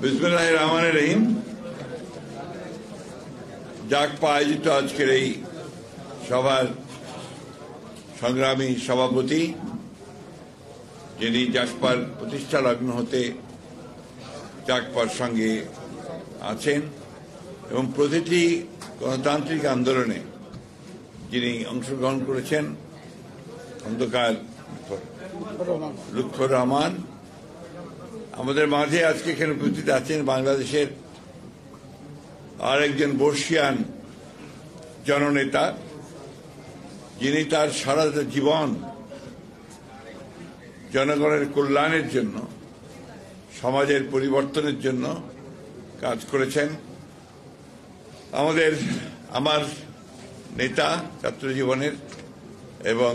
বিসমিল্লাহির রহমানির রহিম। জাগপা আয়োজিত আজকের এই সভার সংগ্রামী সভাপতি, যিনি জাগপার প্রতিষ্ঠা লগ্ন হতে জাগপার সঙ্গে আছেন এবং প্রতিটি গণতান্ত্রিক আন্দোলনে যিনি অংশগ্রহণ করেছেন, খন্দকার লুৎফর রহমান, আমাদের মাঝে আজকে এখানে উপস্থিত আছেন বাংলাদেশের আরেকজন বর্ষিয়ান জননেতা, যিনি তার সারা জীবন জনগণের কল্যাণের জন্য, সমাজের পরিবর্তনের জন্য কাজ করেছেন। আমার নেতা ছাত্র জীবনের এবং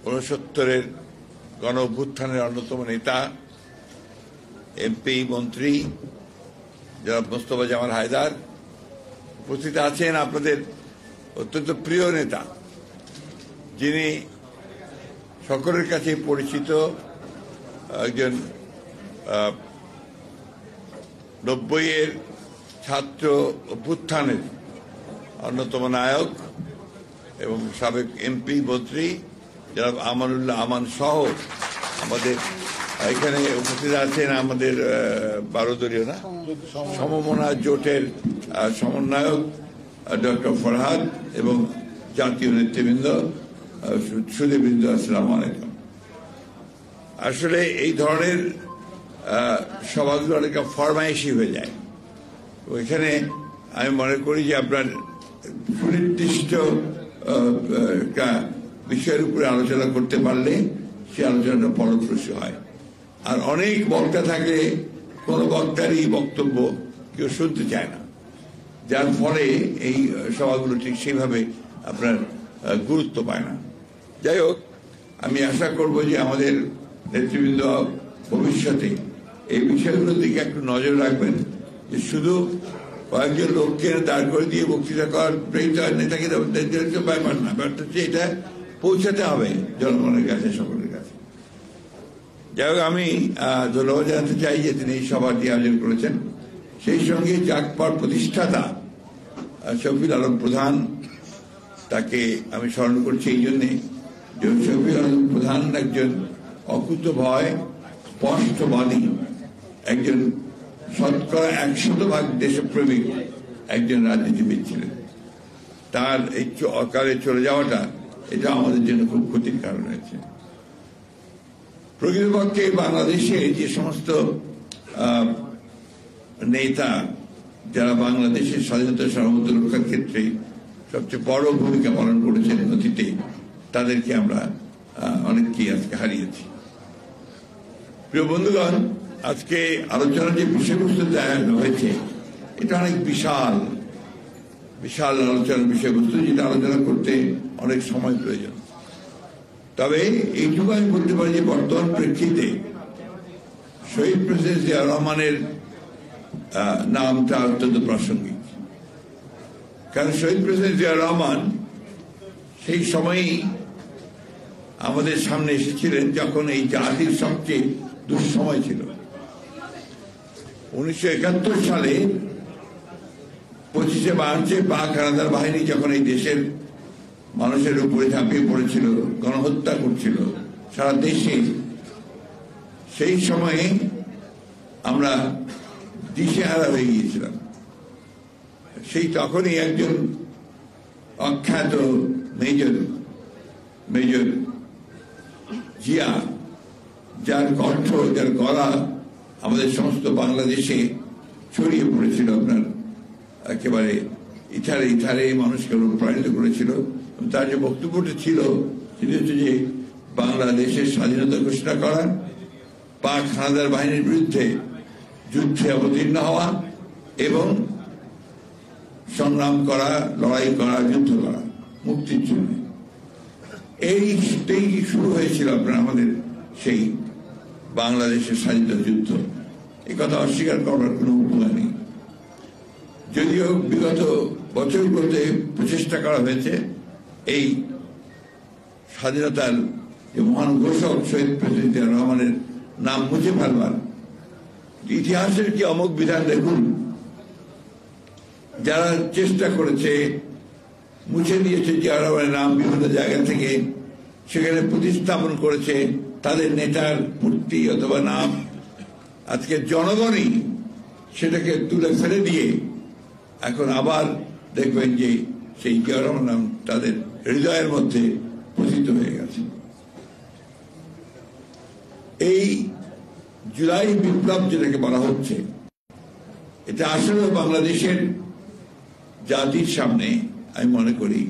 69-এর গণ অভ্যুত্থানের অন্যতম নেতা, এমপি মন্ত্রী জনাব মোস্তফা জামাল হায়দার উপস্থিত আছেন। আপনাদের অত্যন্ত প্রিয় নেতা, যিনি সকলের কাছে পরিচিত, একজন 90-এর ছাত্র অভ্যুত্থানের অন্যতম নায়ক এবং সাবেক এমপি মন্ত্রী জনাব আমানুল্লাহ আমান সহ আমাদের এখানে উপস্থিত আছেন আমাদের 12 দলীয় সমমনা জোটের সমন্বয়ক ডক্টর ফরহাদ এবং জাতীয় নেতৃবৃন্দ, সুধীবৃন্দ, আসসালামু আলাইকুম। আসলে এই ধরনের সভাগুলো অনেকটা ফরমাইশি হয়ে যায়। এখানে আমি মনে করি যে আপনার সুনির্দিষ্ট বিষয়ের উপরে আলোচনা করতে পারলে সে আলোচনাটা ফলপ্রসূ হয়। আর অনেক বক্তা থাকলে কোন বক্তারই বক্তব্য কেউ শুনতে চায় না, যার ফলে এই সভাগুলো ঠিক সেইভাবে আপনার গুরুত্ব পায় না। যাই হোক, আমি আশা করব যে আমাদের নেতৃবৃন্দ ভবিষ্যতে এই বিষয়গুলোর দিকে একটু নজর রাখবেন, যে শুধু কয়েকজন লোককে দাঁড় করে দিয়ে বক্তৃতা করার নেতাকে ব্যাপার না, ব্যাপারটা হচ্ছে এটা পৌঁছাতে হবে জনগণের কাছে, সকলের কাছে। যাই হোক, আমি ধন্যবাদ জানাতে চাই যে তিনি এই সভাটি আয়োজন করেছেন। সেই সঙ্গে জাগপার প্রতিষ্ঠাতা শফিউল আলম প্রধান, তাকে আমি স্মরণ করছি এই জন্যে যে শফিউল আলম প্রধান একজন অকুতভয়, স্পষ্টবাদী, একজন 100% দেশপ্রেমিক একজন রাজনীতিবিদ ছিলেন। তার এই অকালে চলে যাওয়াটা এটা আমাদের জন্য খুব ক্ষতির কারণ হয়েছে। প্রকৃতপক্ষে বাংলাদেশে যে সমস্ত নেতা যারা বাংলাদেশের স্বাধীনতা সার্বভৌমত্ব রক্ষার ক্ষেত্রে সবচেয়ে বড় ভূমিকা পালন করেছেন অতীতে, তাদেরকে আমরা অনেককেই আজকে হারিয়েছি। প্রিয় বন্ধুগণ, আজকে আলোচনার যে বিষয়বস্তু হয়েছে এটা অনেক বিশাল বিশাল আলোচনার বিষয়বস্তু, যেটা আলোচনা করতে অনেক সময় প্রয়োজন। তবে এইটুকু আমি বলতে পারি যে বর্তমান প্রেক্ষিতে শহীদ প্রেসিডেন্ট জিয়াউর রহমানের নামটা অত্যন্ত প্রাসঙ্গিক। কারণ শহীদ প্রেসিডেন্ট জিয়াউর রহমান সেই সময়ই আমাদের সামনে এসেছিলেন যখন এই জাতির সবচেয়ে দুঃসময় ছিল। 1971 সালে 25শে মার্চে পাক হানাদার বাহিনী যখন এই দেশের মানুষের উপরে ঝাঁপিয়ে পড়েছিল, গণহত্যা করছিল সারা দেশে, সেই সময়ে আমরা দিশেহারা হয়ে গিয়েছিলাম। সেই তখনই একজন অখ্যাত মেজর জিয়া, যার কণ্ঠ, যার গলা আমাদের সমস্ত বাংলাদেশে ছড়িয়ে পড়েছিল, আপনার একেবারে ইথারে ইথারে মানুষকে অনুপ্রাণিত করেছিল। তার যে বক্তব্যটা ছিল সেটা হচ্ছে যে বাংলাদেশের স্বাধীনতা ঘোষণা করা, পাক হানাদার বাহিনীর বিরুদ্ধে যুদ্ধে অবতীর্ণ হওয়া এবং সংগ্রাম করা, লড়াই করা, যুদ্ধ করা মুক্তির জন্য। এইটাই শুরু হয়েছিল আপনার আমাদের সেই বাংলাদেশের স্বাধীনতা যুদ্ধ। এই কথা অস্বীকার করার কোনো উপায় নেই। যদিও বিগত বছরগুলোতে প্রচেষ্টা করা হয়েছে এই স্বাধীনতার যে মহান ঘোষক শহীদ প্রেসিডেন্ট জিয়াউর রহমানের নাম মুছে ফেলবার, ইতিহাসের কি অমোঘ বিধান দেখুন। যারা চেষ্টা করেছে মুছে দিয়েছে জিয়া রহমানের নাম বিভিন্ন জায়গা থেকে, সেখানে প্রতিস্থাপন করেছে তাদের নেতার মূর্তি অথবা নাম, আজকে জনগণই সেটাকে তুলে ফেলে দিয়ে এখন আবার দেখবেন যে সেই জিয়া রহমানের নাম তাদের হৃদয়ের মধ্যে পতিত হয়ে গেছে। এই জুলাই বিপ্লব যেটাকে বলা হচ্ছে, এটা আসলে বাংলাদেশের জাতির সামনে আমি মনে করি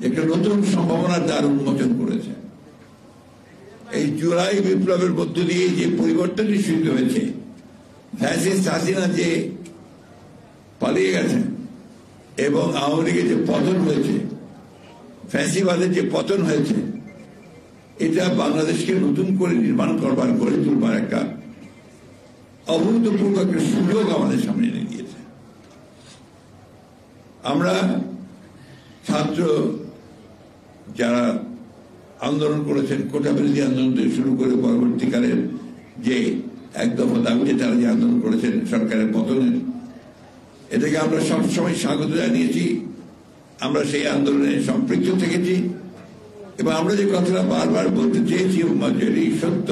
একটা নতুন সম্ভাবনার দ্বার উন্মোচন করেছে। এই জুলাই বিপ্লবের মধ্য দিয়ে যে পরিবর্তনটি শুরু হয়েছে, ফ্যাসিস্ট হাসিনা যে পালিয়ে গেছেন এবং আওয়ামী লীগের যে পতন হয়েছে, ফ্যাসিবাদের যে পতন হয়েছে, এটা বাংলাদেশকে নতুন করে নির্মাণ করবার, গড়ে তুলবার একটা অভূতপূর্ব একটা সুযোগ আমাদের সামনে এনে দিয়েছে। আমরা ছাত্র যারা আন্দোলন করেছেন, কোটা বিরোধী আন্দোলন থেকে শুরু করে পরবর্তীকালের যে এক দফা দাবিতে তারা যে আন্দোলন করেছেন সরকারের পতনের, এটাকে আমরা সবসময় স্বাগত জানিয়েছি। আমরা সেই আন্দোলনে সম্পৃক্ত থেকেছি এবং আমরা যে কথাটা বারবার বলতে চেয়েছি এটি সত্য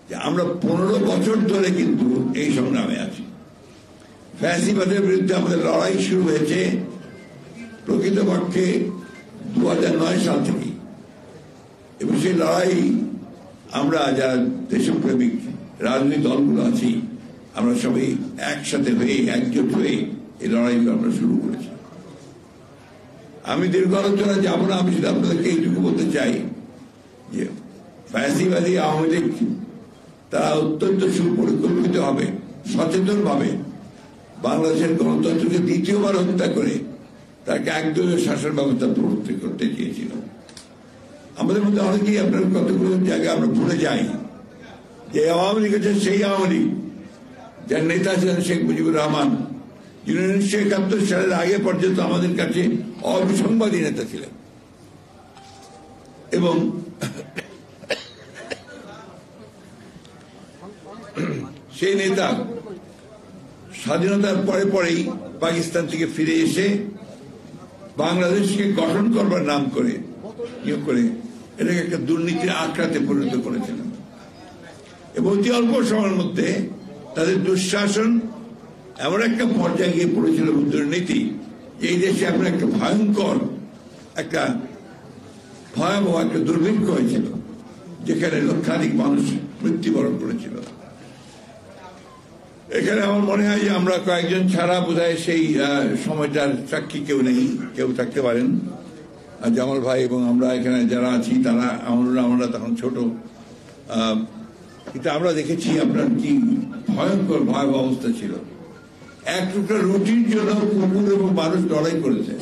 যে আমরা 15 বছর ধরে কিন্তু এই সংগ্রামে আছি। ফ্যাসিবাদের বিরুদ্ধে আমাদের লড়াই শুরু হয়েছে প্রকৃতপক্ষে 2009 সাল থেকে, এবং সেই লড়াই আমরা যারা দেশপ্রেমিক রাজনৈতিক দলগুলো আছি, আমরা সবাই একসাথে হয়ে একজোট হয়ে এই লড়াইগুলো আমরা শুরু করেছি। আমি দীর্ঘ আলোচনা যাব না, আমি শুধু আপনাদেরকে এইটুকু বলতে চাই যে ফ্যাসিবাদী আওয়ামী লীগ তারা অত্যন্ত সুপরিকল্পিত হবে, সচেতন ভাবে বাংলাদেশের গণতন্ত্রকে দ্বিতীয়বার হত্যা করে তাকে একদলীয় শাসন ব্যবস্থা প্রবর্তন করতে চেয়েছিল। আমাদের মধ্যে অনেকেই আপনার কতগুলো জায়গায় আমরা ভুলে যাই যে আওয়ামী লীগ হচ্ছে সেই আওয়ামী লীগ যার নেতা ছিলেন শেখ মুজিবুর রহমান, যিনি 1971 সালের আগে পর্যন্ত আমাদের কাছে অবিসংবাদী নেতা ছিলেন এবং সেই নেতা স্বাধীনতার পরে পরেই পাকিস্তান থেকে ফিরে এসে বাংলাদেশকে গঠন করবার নাম করে এটাকে একটা দুর্নীতির আখড়াতে পরিণত করেছিলেন এবং অতি অল্প সময়ের মধ্যে তাদের দুঃশাসন এমন একটা পর্যায়ে গিয়ে পড়েছিল, দুর্নীতি, এই দেশে এখন একটা ভয়ঙ্কর একটা ভয়াবহ একটা দুর্ভিক্ষ হয়েছিল, যেখানে লক্ষাধিক মানুষ মৃত্যুবরণ করেছিল। এখানে আমার মনে হয় যে আমরা কয়েকজন ছাড়া বোধহয় সেই সময়টার সাক্ষী কেউ নেই, কেউ থাকতে পারেন। জামাল ভাই এবং আমরা এখানে যারা আছি তারা আমরা তখন ছোট, কিন্তু আমরা দেখেছি আপনার কি ভয়ঙ্কর ভয়াবহ অবস্থা ছিল। এক টুকরা রুটির জন্য কুকুর এবং মানুষ লড়াই করেছে,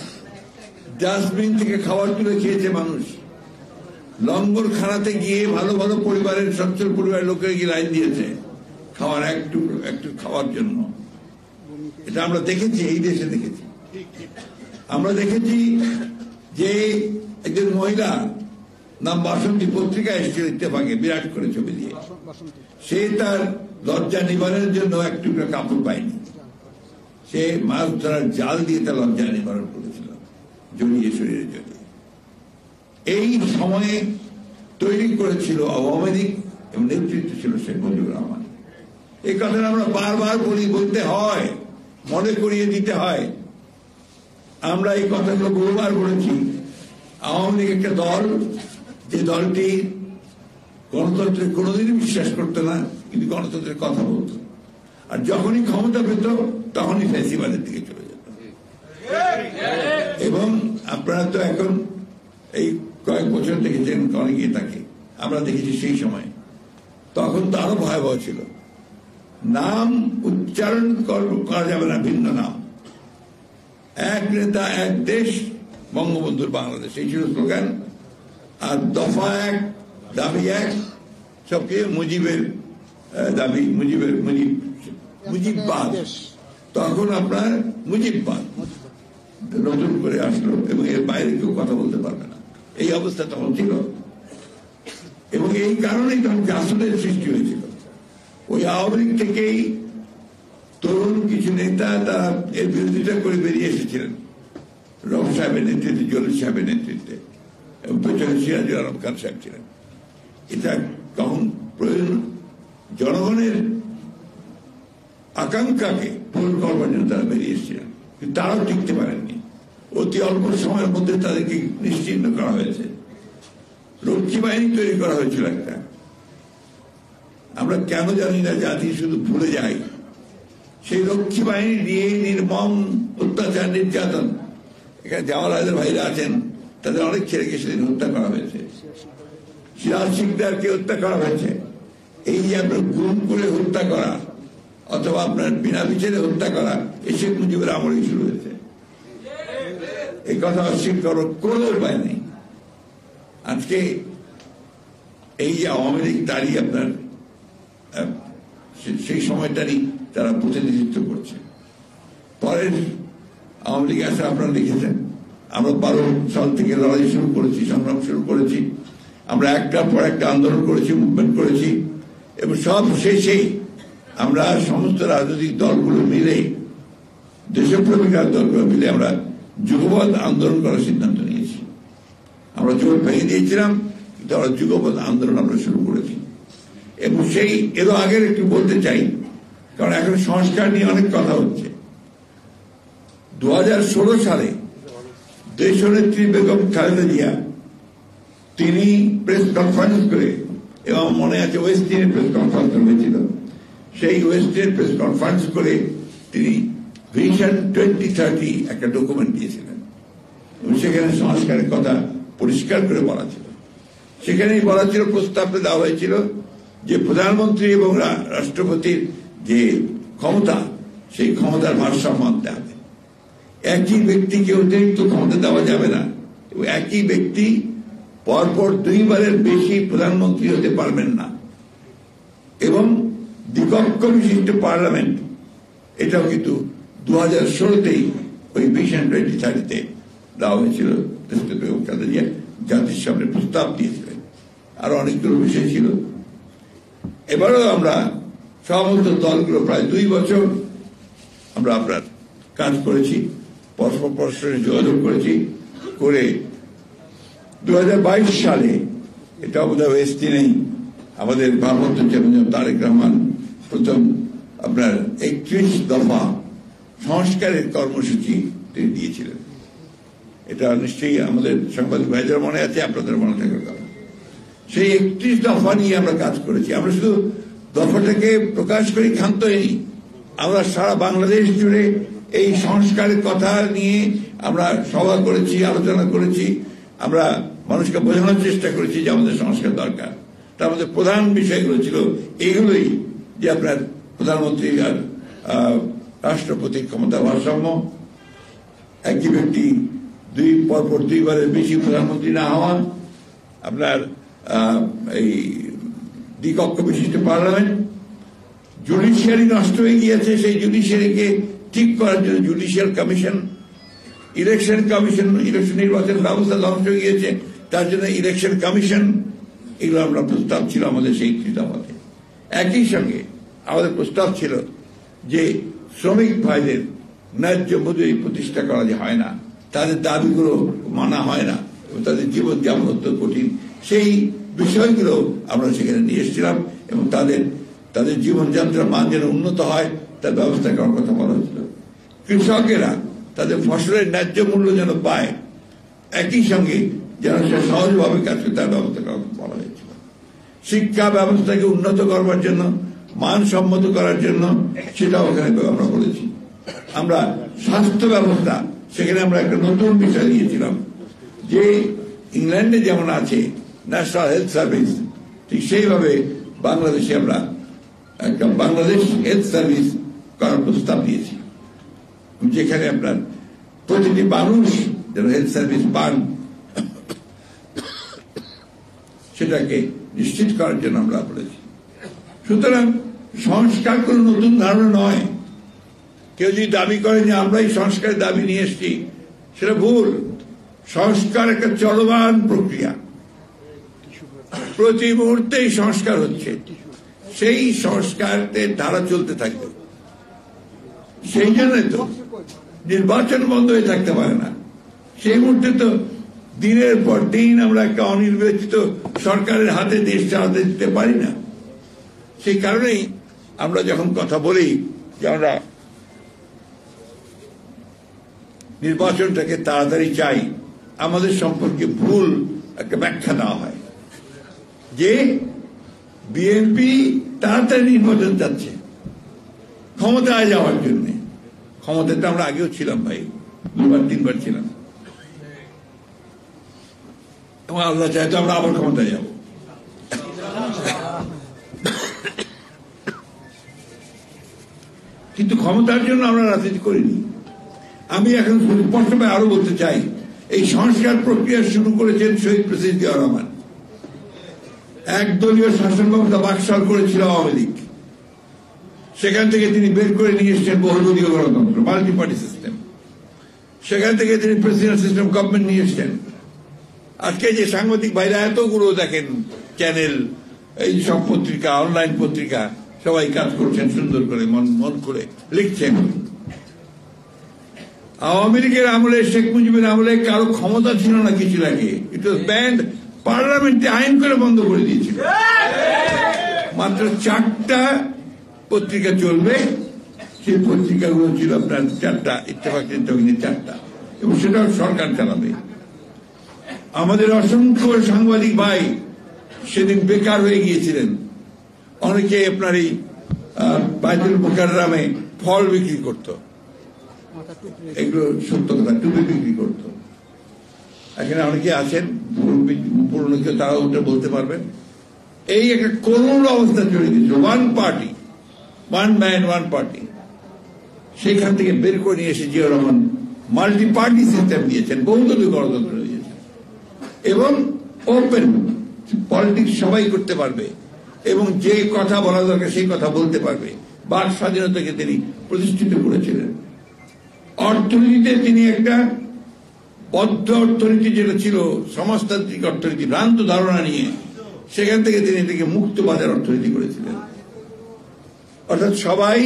ডাস্টবিন থেকে খাবার তুলে খেয়েছে মানুষ, লঙ্গর খানাতে গিয়ে ভালো ভালো পরিবারের সচ্ছল পরিবারের লোকের গিয়ে লাইন দিয়েছে খাওয়ার একটু খাওয়ার জন্য। এটা আমরা দেখেছি, এই দেশে দেখেছি। আমরা দেখেছি যে একজন মহিলা নাম বাসন্তী, পত্রিকা এসেছিল ইত্তেফাকে, বিরাট করে ছবি দিয়ে, সে তার লজ্জা নিবারণের জন্য এক টুকরা কাপড় পায়নি, সে মাছ ধরার জাল দিয়ে তার লজ্জা নিবারণ করেছিল, জড়িয়ে শরীরে জড়িয়ে। এই সময়ে তৈরি করেছিল আওয়ামী লীগ এবং নেতৃত্ব ছিল শেখ মুজিবুর রহমান। এই কথাটা আমরা বারবার বলতে হয়, মনে করিয়ে দিতে হয়। আমরা এই কথাগুলো বহুবার বলেছি। আওয়ামী লীগ একটা দল, যে দলটি গণতন্ত্রে কোনোদিনই বিশ্বাস করতো না, কিন্তু গণতন্ত্রের কথা বলতো, আর যখনই ক্ষমতা পেত তখনই ফ্যাসিবাদের দিকে চলে যেত। এবং আপনারা তো এখন এই কয়েক বছর দেখেছেন অনেকেই তাকে, আমরা দেখেছি সেই সময়, তখন তো আরো ভয়াবহ ছিল। নাম উচ্চারণ করা যাবে না, ভিন্ন নাম, এক নেতা এক দেশ, বঙ্গবন্ধুর বাংলাদেশ, এই ছিল স্লোগান। আর দফা এক, দাবি এক, সবকে মুজিবের দাবি, মুজিববাদ। তখন আপনার মুজিববাদ নতুন করে আসলো এবং এর বাইরে কেউ কথা বলতে পারবে না, এই অবস্থা তখন ছিল। এবং এই কারণেই তখন জাসদের সৃষ্টি হয়েছিল। ওই আওয়ামী লীগ থেকেই তরুণ কিছু নেতা তারা এর বিরোধিতা করে বেরিয়ে এসেছিলেন, রব সাহেবের নেতৃত্বে, জলিল সাহেবের নেতৃত্বে, এবং পেছনে সিরাজুল আলম খান সাহেব ছিলেন। এটা তখন প্রয়োজন জনগণের আকাঙ্ক্ষাকে পূরণ করবার জন্য তারা বেরিয়ে এসেছিলেন, কিন্তু তারাও টিকতে পারেননি। অতি অল্প সময়ের মধ্যে তাদেরকে নিশ্চিহ্ন করা হয়েছে। রক্ষী বাহিনী তৈরি করা হয়েছিল একটা। আমরা কেন জানি না, জাতি শুধু ভুলে যাই। সেই রক্ষী বাহিনী নিয়ে নির্মম অত্যাচার, নির্যাতন, এখানে জামাল ভাইরা আছেন, তাদের অনেক ছেলেকে সেদিন হত্যা করা হয়েছে। সিরাজ শিকদারকে হত্যা করা হয়েছে। এই যে আপনার গুম করে হত্যা করা অথবা আপনার বিনা বিচারে হত্যা করা, এই শেখ মুজিবের আমলেই শুরু হয়েছে। এই কথা অস্বীকার করার কোনো উপায় নেই। আজকে এই যে আওয়ামী লীগ, তারই আপনার সেই সময়টারই তারা প্রতিনিধিত্ব করছে। পরের আওয়ামী লীগ আসে, আপনারা লিখেছেন, আমরা 12 সাল থেকে লড়াই শুরু করেছি, সংগ্রাম শুরু করেছি। আমরা একটার পর একটা আন্দোলন করেছি, মুভমেন্ট করেছি, এবং সব শেষে আমরা সমস্ত রাজনৈতিক দলগুলো মিলে, দেশপ্রেমিক দলগুলো মিলে আমরা যুগপৎ আন্দোলন করার সিদ্ধান্ত নিয়েছি। আমরা জোট ভেঙে দিয়েছিলাম, কিন্তু আমরা যুগপৎ আন্দোলন আমরা শুরু করেছি। এবং সেই এরও আগের একটু বলতে চাই, কারণ এখন সংস্কার নিয়ে অনেক কথা হচ্ছে। 2016 সালে দেশনেত্রী বেগম খালেদা জিয়া তিনি প্রেস কনফারেন্স করে, এবং মনে আছে ওয়েস্টিনের প্রেস কনফারেন্স হয়েছিল, সেই ওয়েস্টের প্রেস কনফারেন্স করে তিনি ভিশন 2030 একটা ডকুমেন্ট দিয়েছিলেন, এবং সেখানে সংস্কারের কথা পরিষ্কার করে বলা ছিল। সেখানেই বলা ছিল, প্রস্তাবটা দেওয়া হয়েছিল যে প্রধানমন্ত্রী এবং রাষ্ট্রপতির যে ক্ষমতা, সেই ক্ষমতার ভারসাম্য আনতে হবে। একই ব্যক্তিকে অতিরিক্ত ক্ষমতা দেওয়া যাবে না, এবং একই ব্যক্তি পরপর 2 বারের বেশি প্রধানমন্ত্রী হতে পারবেন না, এবং দ্বিকক্ষ বিশিষ্ট পার্লামেন্ট, এটাও কিন্তু 2016তেই ওই ভিশন 2030-তে দেওয়া হয়েছিল। বেগম খালেদা জিয়া জাতির সামনে প্রস্তাব দিয়েছিলেন। আরো অনেকগুলো বিষয় ছিল। এবারও আমরা সমস্ত দলগুলো প্রায় 2 বছর আমরা আপনার কাজ করেছি, পরস্পরের যোগাযোগ করেছি, করে 2022 সালে, এটা বোধহয় ওয়েস্টে নেই, আমাদের ভারপ্রাপ্ত চেয়ারম্যান তারেক রহমান প্রথম আপনার 31 দফা সংস্কারের কর্মসূচি তিনি দিয়েছিলেন। এটা নিশ্চয়ই আমাদের সাংবাদিক ভাইদের মনে আছে, আপনাদের মনে থাকার কথা। সেই 31 দফা নিয়ে আমরা কাজ করেছি। আমরা শুধু দফাটাকে প্রকাশ করে ক্ষান্ত হইনি, আমরা সারা বাংলাদেশ জুড়ে এই সংস্কারের কথা নিয়ে আমরা সভা করেছি, আলোচনা করেছি। আমরা মানুষকে বোঝানোর চেষ্টা করেছি যে আমাদের সংস্কার দরকার। তার মধ্যে প্রধান বিষয়গুলো ছিল এগুলোই, যে আপনার প্রধানমন্ত্রী আর রাষ্ট্রপতির ক্ষমতা ভারসাম্য, একই ব্যক্তি পরপর 2 বারের বেশি প্রধানমন্ত্রী না হওয়া, আপনার এই দ্বিকক্ষ বিশিষ্ট পার্লামেন্ট, জুডিশিয়ারি নষ্ট হয়ে গিয়েছে, সেই জুডিশিয়ারিকে ঠিক করার জন্য judicial commission, election commission, election নির্বাচন ব্যবস্থা ধ্বংস হয়ে গিয়েছে, তার জন্য ইলেকশন কমিশন, এগুলো আমরা প্রস্তাব ছিল আমাদের সেই দফাতে। একই সঙ্গে আমাদের প্রস্তাব ছিল যে শ্রমিক ভাইদের ন্যায্য মজুরি প্রতিষ্ঠা করা যে হয় না, তাদের দাবিগুলো মানা হয় না, এবং তাদের জীবনযাপন অত্যন্ত কঠিন, সেই বিষয়গুলো আমরা সেখানে নিয়ে এসেছিলাম, এবং তাদের জীবনযাত্রার মান যেন উন্নত হয় তার ব্যবস্থা করার কথা বলা হয়েছিল। কৃষকেরা তাদের ফসলের ন্যায্য মূল্য যেন পায়, একই সঙ্গে যেন সে সহজভাবে কাজ করে তার ব্যবস্থা করার কথা বলা হয়েছিল। শিক্ষা ব্যবস্থাকে উন্নত করবার জন্য, মানসম্মত করার জন্য, সেটাও ওখানে আমরা বলেছি। আমরা স্বাস্থ্য ব্যবস্থা, সেখানে আমরা একটা নতুন বিষয় দিয়েছিলাম যে ইংল্যান্ডে যেমন আছে ন্যাশনাল হেলথ সার্ভিস, ঠিক সেইভাবে বাংলাদেশে আমরা একটা বাংলাদেশ হেলথ সার্ভিস করার প্রস্তাব দিয়েছি, যেখানে আপনার প্রতিটি মানুষ যেন হেলথ সার্ভিস পান, সেটাকে নিশ্চিত করার জন্য আমরা বলেছি। সুতরাং সংস্কার কোন নতুন ধারণা নয়। কেউ যদি দাবি করে যে আমরাই সংস্কারের দাবি নিয়ে এসছি, সেটা ভুল। সংস্কার একটা চলমান প্রক্রিয়া, প্রতি মুহূর্তেই সংস্কার হচ্ছে, সেই সংস্কারের ধারা চলতে থাকবে। সেই জন্যই তো নির্বাচন বন্ধ হয়ে থাকতে পারে না। সেই মুহূর্তে তো দিনের পর দিন আমরা একটা অনির্বাচিত সরকারের হাতে দেশ চালাতে দিতে পারি না। সেই কারণেই আমরা যখন কথা বলি যে আমরা নির্বাচনটাকে তাড়াতাড়ি চাই, আমাদের সম্পর্কে ভুল একটা ব্যাখ্যা দেওয়া হয় যে বিএনপি তাড়াতাড়ি নির্বাচন চাচ্ছে ক্ষমতায় যাওয়ার জন্য। ক্ষমতায় তো আমরা আগেও ছিলাম ভাই, 2-3 বার ছিলাম, এবং আল্লাহ চায় তো আমরা আবার ক্ষমতায় যাব। কিন্তু ক্ষমতার জন্য আমরা রাজনীতি করিনি। আমি এখন স্পষ্টভাবে আরো বলতে চাই, এই সংস্কার প্রক্রিয়া শুরু করেছেন শহীদ প্রেসিডেন্ট জিয়াউর রহমান। একদলীয় শাসন ব্যবস্থা বাকশাল করেছিল আওয়ামী লীগ, সেখান থেকে তিনি বের করে নিয়ে এসেছেন বহুদলীয় গণতন্ত্র, মাল্টি পার্টি সিস্টেম। সেখান থেকে তিনি প্রেসিডেন্ট সিস্টেম গভর্নমেন্ট নিয়ে এসেছেন। আজকে যে সাংবাদিক ভাইরা এতগুলো দেখেন চ্যানেল, এই সব পত্রিকা, অনলাইন পত্রিকা, সবাই কাজ করছেন সুন্দর করে, মন করে লিখছেন। আওয়ামী লীগের আমলে, শেখ মুজিবের আমলে কারো ক্ষমতা ছিল না কিছু আগে। ইট ওয়াজ ব্যান্ড, পার্লামেন্টে আইন করে বন্ধ করে দিয়েছিল। মাত্র 4টা পত্রিকা চলবে, সেই পত্রিকাগুলো ছিল আপনার 4টা, ইত্তেফাক 4টা, এবং সেটাও সরকার চালাবে। আমাদের অসংখ্য সাংবাদিক ভাই সেদিন বেকার হয়ে গিয়েছিলেন। অনেকে আপনার এই বাইতুল মুকাররমে ফল বিক্রি করত, এগুলো সত্য কথা, টুপি বিক্রি করত। এখানে অনেকে আছেন পুরনো কেউ, তারা ওটা বলতে পারবেন। এই একটা করুণ অবস্থা চলে গেছিল। One party, one man one party. সেখান থেকে বের করে নিয়ে এসে Ziaur Rahman multi party system দিয়েছেন, বহুদলীয় গণতন্ত্র দিয়েছেন, এবং ওপেন পলিটিক্স সবাই করতে পারবে, এবং যে কথা বলা দরকার সেই কথা বলতে পারবে। বাক স্বাধীনতাকে তিনি প্রতিষ্ঠিত করেছিলেন। অর্থনীতিতে তিনি একটা বদ্ধ অর্থনীতি, যেটা ছিল সমাজতান্ত্রিক অর্থনীতি, ভ্রান্ত ধারণা নিয়ে, সেখান থেকে তিনি এটাকে মুক্ত বাজার অর্থনীতি করেছিলেন। অর্থাৎ সবাই,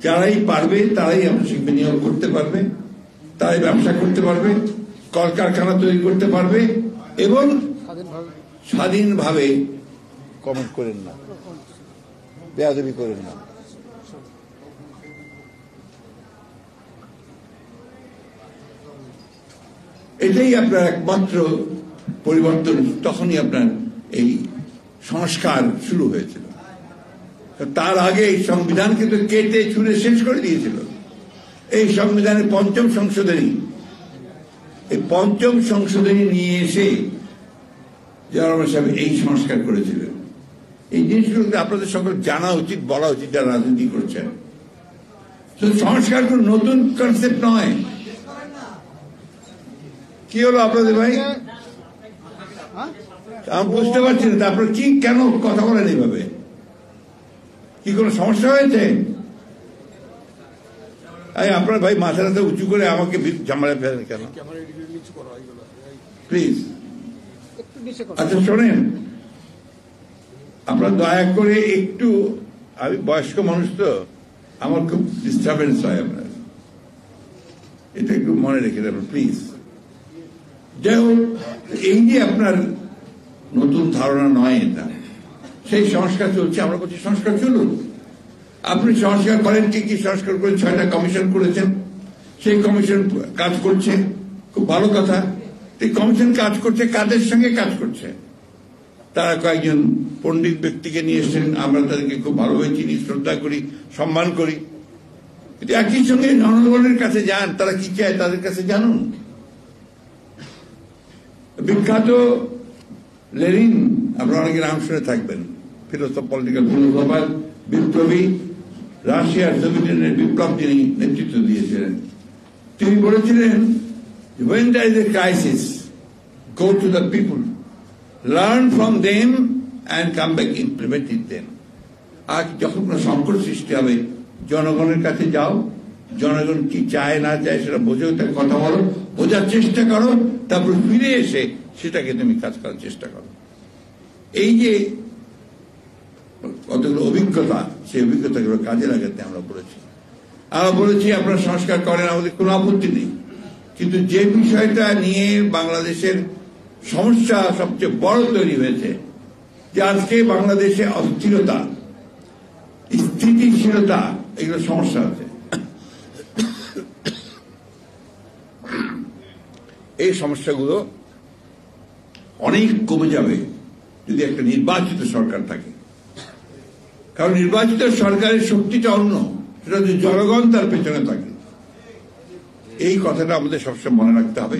যারাই পারবে তারাই আপনার বিনিয়োগ করতে পারবে, তারাই ব্যবসা করতে পারবে, কলকারখানা তৈরি করতে পারবে, এবং স্বাধীনভাবে, কমেন্ট করেন না, বেয়াদবি করেন না, এটাই আপনার একমাত্র পরিবর্তন। তখনই আপনার এই সংস্কার শুরু হয়েছিল। তার আগে এই সংবিধানকে তো কেটে ছুঁড়ে শেষ করে দিয়েছিল। এই সংবিধানের 5ম সংশোধনী, এই 5ম সংশোধনী নিয়ে এসে জিয়াউর রহমান সাহেব এই সংস্কার করেছিলেন। এই জিনিসগুলো আপনাদের সকল জানা উচিত, বলা উচিত যারা রাজনীতি করছেন। সংস্কার কোন নতুন কনসেপ্ট নয়। কি হলো আপনাদের ভাই? আমি বুঝতে পারছি না। তারপর কি, কেন কথা বলেন এইভাবে? কি কোনো সমস্যা হয়েছে? আপনার ভাই মাথাটা উঁচু করে আমাকে ঝামেলা ফেলেন কেন? প্লিজ। আচ্ছা শোনেন, আপনার দয়া করে একটু, আমি বয়স্ক মানুষ তো, আমার খুব ডিস্টারবেন্স হয় আপনার, এটা একটু মনে রেখে দেবেন প্লিজ। যাই হোক, এই যে আপনার নতুন ধারণা নয় এটা, সেই সংস্কার চলছে। আমরা বলছি সংস্কার চলুন। আপনি সংস্কার করেন, কি সংস্কার করেন? 6টা কমিশন করেছেন, সেই কমিশন কাজ করছে, খুব ভালো কথা। এই কমিশন কাজ করছে, কাদের সঙ্গে কাজ করছে? তারা কয়েকজন পণ্ডিত ব্যক্তিকে নিয়ে এসেছেন, আমরা তাদেরকে খুব ভালোভাবে চিনি, শ্রদ্ধা করি, সম্মান করি। কিন্তু একই সঙ্গে জনগণের কাছে যান, তারা কি চায় তাদের কাছে জানুন। বিখ্যাত লেনিন, আপনারা অনেকে নাম শুনে থাকবেন, ফিলোসফ, পলিটিক্যাল ফিলোসফার, বিপ্লবী, রাশিয়ার সোভিয়েত বিপ্লব তিনি নেতৃত্ব দিয়েছিলেন। তিনি বলেছিলেন, when there is a crisis, go to the people, learn from them and come back implementing them. আর যখন কোনো সংকট সৃষ্টি হবে, জনগণের কাছে যাও, জনগণ কি চায় না চায় সেটা বোঝো, তাকে কথা বলো, বোঝার চেষ্টা করো, তারপর ফিরে এসে সেটাকে তুমি কাজ করার চেষ্টা করো। এই যে কতগুলো অভিজ্ঞতা, সেই অভিজ্ঞতাগুলো কাজে লাগাতে আমরা বলেছি। আমরা বলেছি আপনারা সংস্কার করেন, আমাদের কোনো আপত্তি নেই, কিন্তু যে বিষয়টা নিয়ে বাংলাদেশের সমস্যা সবচেয়ে বড় তৈরি হয়েছে যে আজকে বাংলাদেশে অস্থিরতা, স্থিতিশীলতা, এগুলো সমস্যা আছে। এই সমস্যাগুলো অনেক কমে যাবে যদি একটা নির্বাচিত সরকার থাকে, কারণ নির্বাচিত সরকারের শক্তিটা অন্য, সেটা যদি জনগণ তার পেছনে থাকে। এই কথাটা আমাদের সবসময় মনে রাখতে হবে।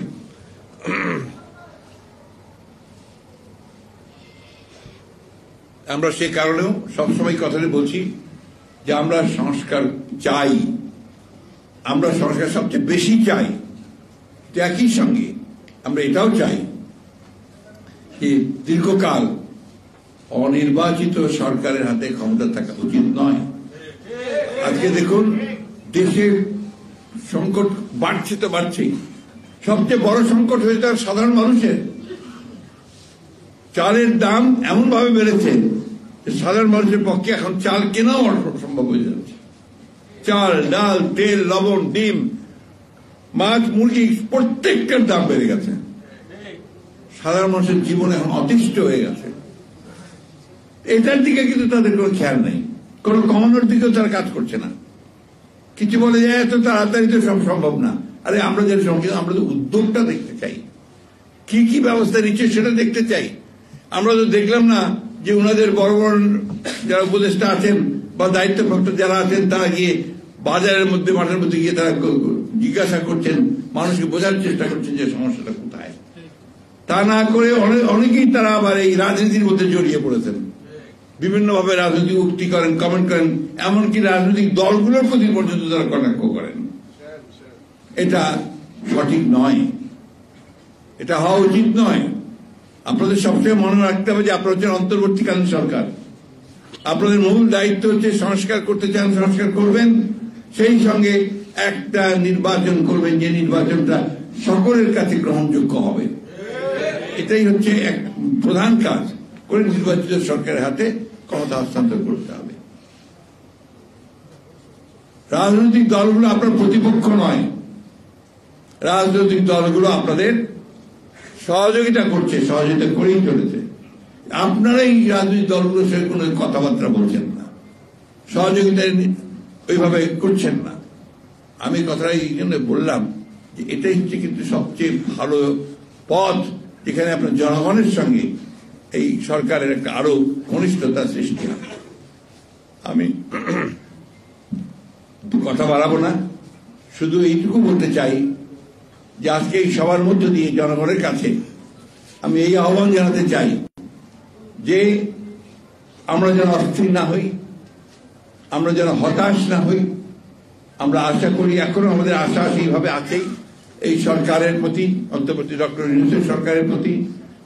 আমরা সে কারণেও সবসময় কথাটা বলছি যে আমরা সংস্কার চাই, আমরা সংস্কার সবচেয়ে বেশি চাই। একই সঙ্গে আমরা এটাও চাই যে দীর্ঘকাল অনির্বাচিত সরকারের হাতে ক্ষমতা থাকা উচিত নয়। আজকে দেখুন দেশের সংকট বাড়ছে তো বাড়ছেই, সবচেয়ে বড় সংকট হয়েছে সাধারণ মানুষের। চালের দাম এমন ভাবে বেড়েছে যে সাধারণ মানুষের পক্ষে এখন চাল কেনাও অসম্ভব হয়ে যাচ্ছে। চাল, ডাল, তেল, লবণ, ডিম, মাছ, মুরগি, প্রত্যেকটার দাম বেড়ে গেছে। সাধারণ মানুষের জীবন এখন অতিষ্ঠ হয়ে গেছে। এটার দিকে কিন্তু তাদের কোনো খেয়াল নেই, কোনো কমানোর দিকেও তারা কাজ করছে না। কিছু বলে যায় এত তাড়াতাড়ি তো সব সম্ভব না। আরে আমরা যেটা সঙ্গে আমরা তো উদ্যোগটা দেখতে চাই, কি কি ব্যবস্থা নিচ্ছে সেটা দেখতে চাই। আমরা তো দেখলাম না যে ওনাদের বড় বড় যারা উপদেষ্টা আছেন বা দায়িত্বপ্রাপ্ত যারা আছেন তারা গিয়ে বাজারের মধ্যে, মাঠের মধ্যে গিয়ে তারা জিজ্ঞাসা করছেন, মানুষকে বোঝার চেষ্টা করছেন যে সমস্যাটা কোথায়। তা না করে অনেকেই তারা আবার এই রাজনীতির মধ্যে জড়িয়ে পড়েছেন, বিভিন্নভাবে রাজনৈতিক উক্তি করেন, কমেন্ট করেন, এমনকি রাজনৈতিক দলগুলোর প্রতি পর্যন্ত তারা কটাক্ষ করেন। এটা সঠিক নয়, এটা হওয়া উচিত নয়। আপনাদের সবসময় মনে রাখতে হবে যে আপনারা হচ্ছেন অন্তর্বর্তীকালীন সরকার। আপনাদের মূল দায়িত্ব হচ্ছে সংস্কার করতে চান, সংস্কার করবেন, সেই সঙ্গে একটা নির্বাচন করবেন যে নির্বাচনটা সকলের কাছে গ্রহণযোগ্য হবে। এটাই হচ্ছে এক প্রধান কাজ করে নির্বাচিত সরকারের হাতে ক্ষমতা হস্তান্তর করতে হবে। রাজনৈতিক দলগুলো আপনার প্রতিপক্ষ নয়, রাজনৈতিক দলগুলো আপনাদের সহযোগিতা করছে, সহযোগিতা করেই চলেছে। আপনারা এই রাজনৈতিক দলগুলোর সঙ্গে কোনো কথাবার্তা বলছেন না, সহযোগিতা ওইভাবে করছেন না। আমি কথাটা এই জন্য বললাম যে এটাই হচ্ছে কিন্তু সবচেয়ে ভালো পথ, যেখানে আপনার জনগণের সঙ্গে এই সরকারের একটা আরো ঘনিষ্ঠতা সৃষ্টি হবে। আমি কথা বাড়াবো না, শুধু এইটুকু বলতে চাই যে আজকে এই সবার মধ্য দিয়ে জনগণের কাছে আমি এই আহ্বান জানাতে চাই যে আমরা যেন অস্থির না হই, আমরা যেন হতাশ না হই। আমরা আশা করি, এখনো আমাদের আশা সেইভাবে আছেই এই সরকারের প্রতি, অন্তর্বর্তী ডক্টর ইউনূসের সরকারের প্রতি,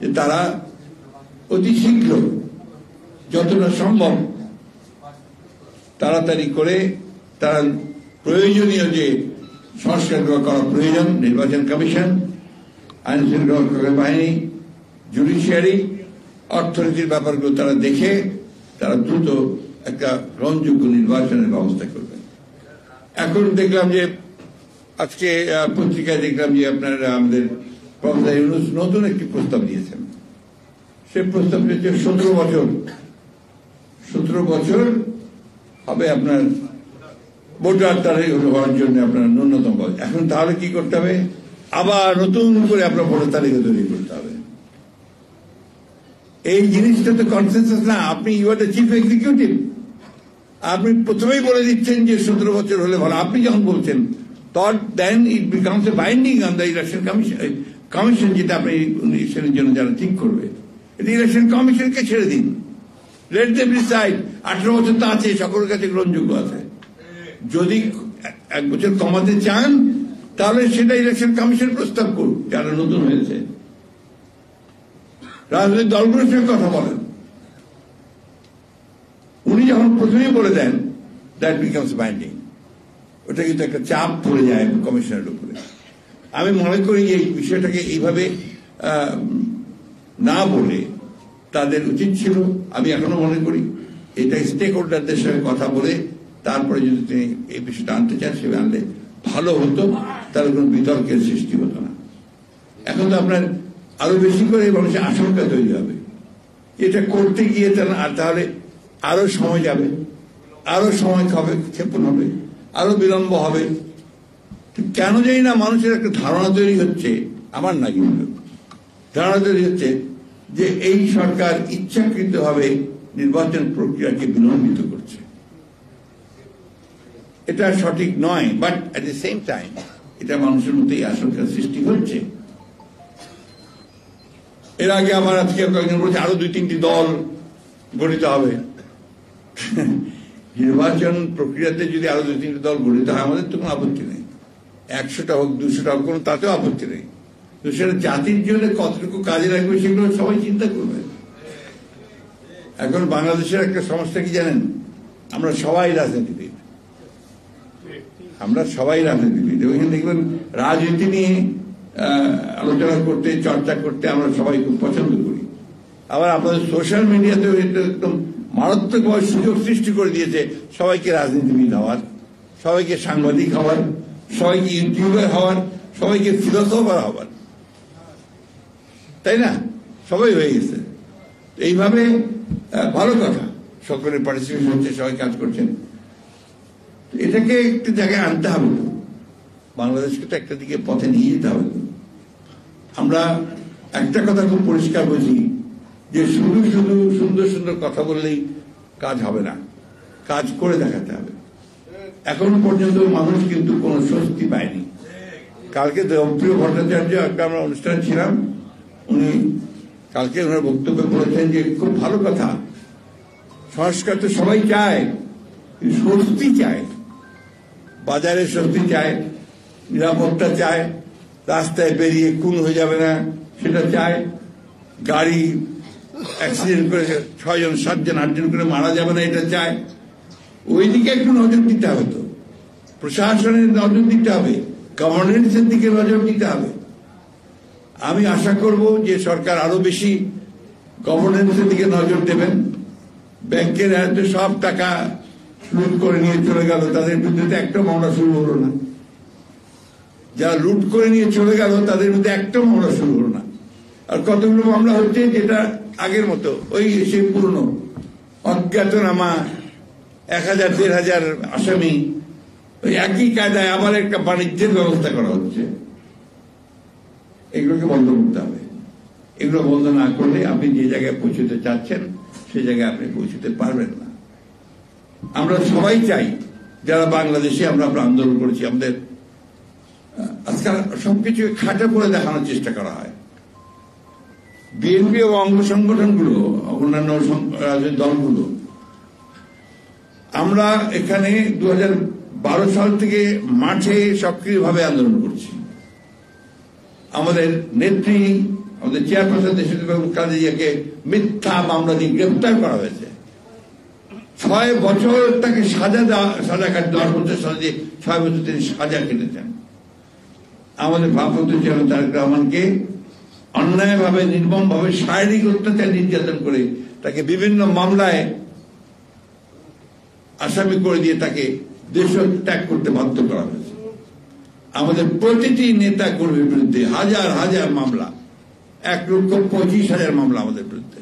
যে তারা অতি শীঘ্র যতটা সম্ভব তাড়াতাড়ি করে তারা প্রয়োজনীয় যে সংস্কার করা প্রয়োজন, নির্বাচন কমিশন, আইন শৃঙ্খলা বাহিনী, জুডিশিয়ারি, অর্থনীতির ব্যাপারগুলো তারা দেখে তারা দ্রুত একটা গ্রহণযোগ্য নির্বাচনের ব্যবস্থা করবেন। এখন দেখলাম যে আজকে পত্রিকায় দেখলাম যে আপনার আমাদের প্রফেসর ইউনূস নতুন একটি প্রস্তাব দিয়েছেন। সে প্রস্তাব হচ্ছে 17 বছর হবে আপনার ভোটার তারিখ হওয়ার জন্য আপনার ন্যূনতম বয়স। এখন তাহলে কি করতে হবে, আবার নতুন করে আপনার ভোটার তালিকা তৈরি করতে হবে। এই জিনিসটা তো কনসেনসাস না। আপনি you are the chief executive, আপনি প্রথমেই বলে দিচ্ছেন যে 17 বছর হলে ভালো। আপনি যখন বলছেন then it becomes a binding on the election commission, যেটা আপনি ইলেকশনের জন্য যারা ঠিক করবে, এটা ইলেকশন কমিশনকে ছেড়ে দিন, লেট দেম ডিসাইড। 18 বছর তো আছে, সকলের কাছে গ্রহণযোগ্য আছে। যদি 1 বছর কমাতে চান তাহলে সেটা ইলেকশন কমিশন প্রস্তাব করুক, যারা নতুন হয়েছে। রাজনৈতিক দলগুলোর সঙ্গে কথা বলেন। উনি যখন প্রথমেই বলে দেন দ্যাট বিকামস বাইন্ডিং, ওটা কিন্তু একটা চাপ পড়ে যায় কমিশনের উপরে। আমি মনে করি এই বিষয়টাকে এইভাবে না বলে তাদের উচিত ছিল, আমি এখনো মনে করি, এটা স্টেক হোল্ডারদের সঙ্গে কথা বলে তারপরে যদি তিনি এই বিষয়টা আনতে চান সেভাবে আনলে ভালো হতো, তাহলে কোনো বিতর্কের সৃষ্টি হতো না। এখন তো আপনার আরো বেশি করে মানুষের আশঙ্কা তৈরি হবে, এটা করতে গিয়ে তাহলে আরো সময় যাবে, আরো সময় ক্ষেপণ হবে, আরো বিলম্ব হবে। কেন জানি না মানুষের একটা ধারণা তৈরি হচ্ছে, আমার না কিন্তু ধারণা তৈরি হচ্ছে যে এই সরকার ইচ্ছাকৃতভাবে নির্বাচন প্রক্রিয়াকে বিলম্বিত করছে। এটা সঠিক নয়, but at the same time এটা মানুষের মধ্যে এই আশঙ্কার সৃষ্টি হচ্ছে। এর আগে আমার আজকে কয়েকজন বলছে আরো 2-3টি দল গঠিত হবে। নির্বাচন প্রক্রিয়াতে যদি আরো 2-3টি দল গঠিত হয় আমাদের তো কোনো আপত্তি নেই, 100টা হোক 200টা হোক, কোনো তাতেও আপত্তি নেই। তো সেটা জাতির জন্য কতটুকু কাজে লাগবে সেগুলো সবাই চিন্তা করবে। এখন বাংলাদেশের একটা সমস্যা কি জানেন, আমরা সবাই রাজনীতিবিদ, আমরা সবাই রাজনীতিবিদ। ওইখানে দেখবেন রাজনীতি নিয়ে আলোচনা করতে, চর্চা করতে আমরা সবাই খুব পছন্দ করি। আবার আপনাদের সোশ্যাল মিডিয়াতেও একদম মারাত্মকভাবে সুযোগ সৃষ্টি করে দিয়েছে সবাইকে রাজনীতিবিদ হওয়ার, সবাইকে সাংবাদিক হওয়ার, সবাইকে ইউটিউবার হওয়ার, সবাইকে ফিলোসফার হওয়ার, তাই না? সবাই হয়ে গেছে। এইভাবে ভালো কথা, সকলের পার্টিসিপেশন হচ্ছে, সবাই কাজ করছেন। এটাকে একটি জায়গায় আনতে হবে, বাংলাদেশকে তো একটা দিকে পথে নিয়ে যেতে হবে। আমরা একটা কথা খুব পরিষ্কার বুঝি যে শুধু শুধু সুন্দর সুন্দর কথা বললেই কাজ হবে না, কাজ করে দেখাতে হবে। এখনো পর্যন্ত মানুষ কিন্তু কোনো স্বস্তি পায়নি। কালকে দেবপ্রিয় ভট্টাচার্য একটা আমরা অনুষ্ঠান ছিলাম, উনি কালকে ওনার বক্তব্যে বলেছেন যে খুব ভালো কথা, সংস্কার তো সবাই চায়, স্বস্তি চায়, বাজারে স্বস্তি চায়, নিরাপত্তা চায়, রাস্তায় বেরিয়ে খুন হয়ে যাবে না সেটা চায়, গাড়ি অ্যাক্সিডেন্ট করে 6 জন 7 জন 8 জন করে মারা যাবে না এটা চায়। ওইদিকে একটু নজর দিতে হবে, তো প্রশাসনের নজর দিতে হবে, গভর্নেন্সের দিকে নজর দিতে হবে। আমি আশা করব যে সরকার আরো বেশি গভর্নেন্সের দিকে নজর দেবেন। ব্যাংকের হাতে সব টাকা লুট করে নিয়ে চলে গেল, তাদের বিরুদ্ধে একটা মামলা শুরু হলো না। যারা লুট করে নিয়ে চলে গেল তাদের বিরুদ্ধে একটা মামলা শুরু হলো না। আর কতগুলো মামলা হচ্ছে যেটা আগের মতো ওই সেই পুরনো অজ্ঞাতনামা 1000-1500 আসামি, ওই একই কায়দায় আবার একটা বাণিজ্যের ব্যবস্থা করা হচ্ছে। এগুলোকে বন্ধ করতে হবে। এগুলো বন্ধ না করলে আপনি যে জায়গায় পৌঁছতে চাচ্ছেন সেই জায়গায় আপনি পৌঁছতে পারবেন না। আমরা সবাই চাই, যারা বাংলাদেশে আমরা আন্দোলন করেছি, আমাদের আজকাল সবকিছু খাটা করে দেখানোর চেষ্টা করা হয়। বিএনপি ও অঙ্গ সংগঠনগুলো, অন্যান্য রাজনৈতিক দলগুলো, আমরা এখানে 2012 সাল থেকে মাঠে সক্রিয়ভাবে আন্দোলন করছি। আমাদের নেত্রী, আমাদের চেয়ারপারসন দেশনেত্রী বেগম খালেদা জিয়াকে মিথ্যা মামলা দিয়ে গ্রেফতার করা হয়েছে। 6 বছর তাকে সাজা কাটতে 50 সাল দিয়ে 6 বছর তিনি সাজা কেটেছেন। আমাদের ভারপ্রাপ্ত চেয়ারম্যান তারেক রহমানকে অন্যায়ভাবে, নির্মমভাবে, শারীরিক অত্যাচার, নির্যাতন করে তাকে বিভিন্ন মামলায় আসামি করে দিয়ে তাকে দেশ ত্যাগ করতে বাধ্য করা হয়েছে। আমাদের প্রতিটি নেতা কর্মীর বিরুদ্ধে হাজার হাজার মামলা, 1,25,000 মামলা আমাদের বিরুদ্ধে,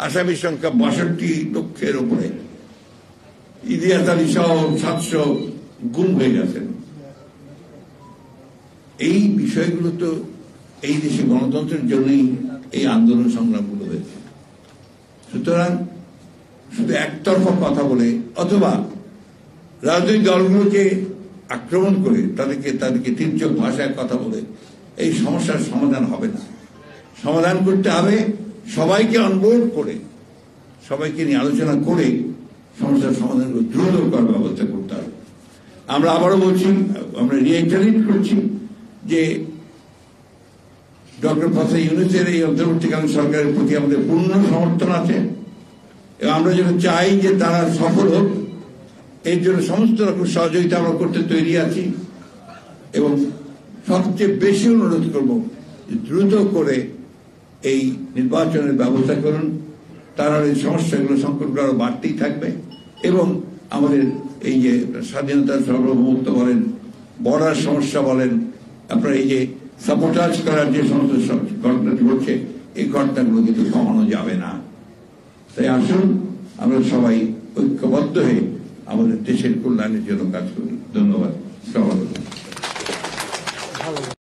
আসামির সংখ্যা 62 লক্ষের উপরে। ইলিয়াস আলী সহ 700 গুম হয়ে গেছেন। এই বিষয়গুলো তো এই দেশে গণতন্ত্রের জন্যই এই আন্দোলন সংগ্রামগুলো হয়েছে। সুতরাং শুধু একতরফা কথা বলে অথবা রাজনৈতিক দলগুলোকে আক্রমণ করে তাদেরকে তির্যক ভাষায় কথা বলে এই সমস্যার সমাধান হবে না। সমাধান করতে হবে সবাইকে অনবোর্ড করে, সবাইকে নিয়ে আলোচনা করে সমস্যার সমাধান দ্রুত করার ব্যবস্থা করতে হবে। আমরা আবারও বলছি, আমরা রিইটারেট করছি যে ডক্টর প্রফেসর ইউনূসের এই অন্তর্বর্তীকালীন সরকারের প্রতি আমাদের পূর্ণ সমর্থন আছে এবং আমরা যেন চাই যে তারা সফল হোক। এর জন্য সমস্ত রকম সহযোগিতা আমরা করতে তৈরি আছি এবং সবচেয়ে বেশি অনুরোধ করব দ্রুত করে এই নির্বাচনের ব্যবস্থা করুন। তার এই সমস্যাগুলো, সংকটগুলো আরো বাড়তেই থাকবে এবং আমাদের এই যে স্বাধীনতার সার্বভৌমত্ব বলেন, বর্ডার সমস্যা বলেন, আপনার এই যে সাবোটাজ করার যে সমস্ত ঘটনাটি ঘটছে, এই ঘটনাগুলো কিন্তু কমানো যাবে না। তাই আসুন আমরা সবাই ঐক্যবদ্ধ হয়ে আমাদের দেশের কল্যাণের জন্য কাজ করি। ধন্যবাদ সবাই।